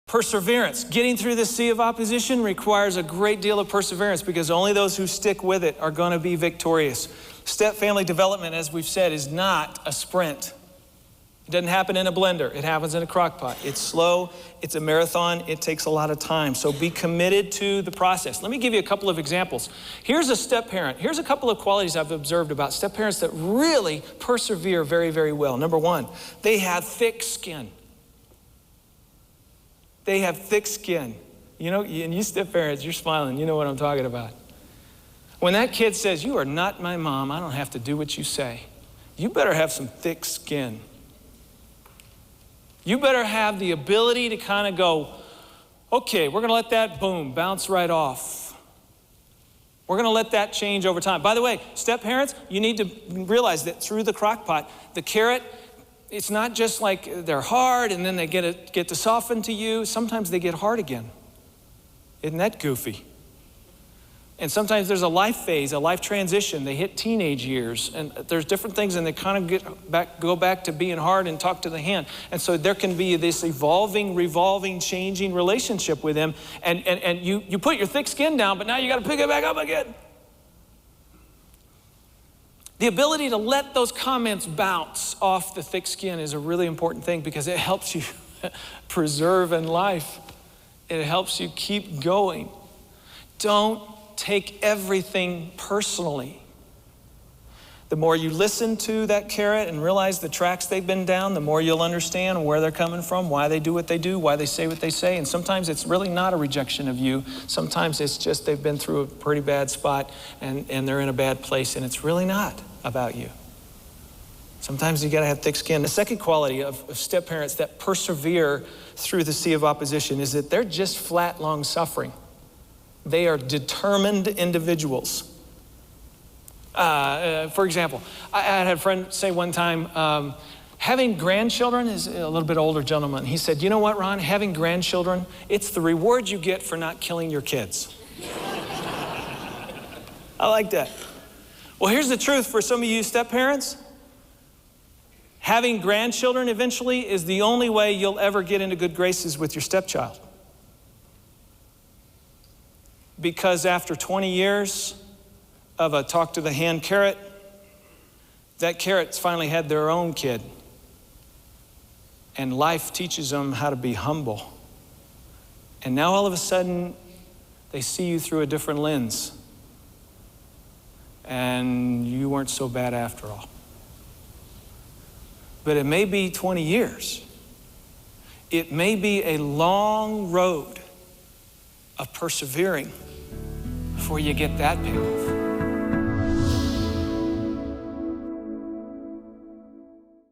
Perseverance. Getting through the sea of opposition requires a great deal of perseverance because only those who stick with it are going to be victorious. Step family development, as we've said, is not a sprint. It doesn't happen in a blender. It happens in a crock pot. It's slow. It's a marathon. It takes a lot of time. So be committed to the process. Let me give you a couple of examples. Here's a step parent. Here's a couple of qualities I've observed about step parents that really persevere very, very well. Number one, they have thick skin. They have thick skin. You know, and you step parents, you're smiling. You know what I'm talking about. When that kid says, "You are not my mom, I don't have to do what you say," you better have some thick skin. You better have the ability to kind of go, okay, we're going to let that, boom, bounce right off. We're going to let that change over time. By the way, step parents, you need to realize that through the crock pot, the carrot, it's not just like they're hard and then they get to soften to you. Sometimes they get hard again. Isn't that goofy? And sometimes there's a life phase, a life transition. They hit teenage years, and there's different things, and they kind of go back to being hard and talk to the hand. And so there can be this evolving, revolving, changing relationship with them. And you put your thick skin down, but now you got to pick it back up again. The ability to let those comments bounce off the thick skin is a really important thing because it helps you preserve in life. It helps you keep going. Don't take everything personally. The more you listen to that carrot and realize the tracks they've been down, the more you'll understand where they're coming from, why they do what they do, why they say what they say. And sometimes it's really not a rejection of you. Sometimes it's just they've been through a pretty bad spot and they're in a bad place, and it's really not about you. Sometimes you gotta have thick skin. The second quality of step parents that persevere through the sea of opposition is that they're just flat long suffering. They are determined individuals. For example, I had a friend say one time, having grandchildren is a little bit older gentleman. He said, "You know what, Ron, having grandchildren, it's the reward you get for not killing your kids." I like that. Well, here's the truth for some of you step parents. Having grandchildren eventually is the only way you'll ever get into good graces with your stepchild. Because after 20 years of a talk to the hand carrot, that carrot's finally had their own kid. And life teaches them how to be humble. And now all of a sudden, they see you through a different lens. And you weren't so bad after all. But it may be 20 years. It may be a long road of persevering before you get that payoff.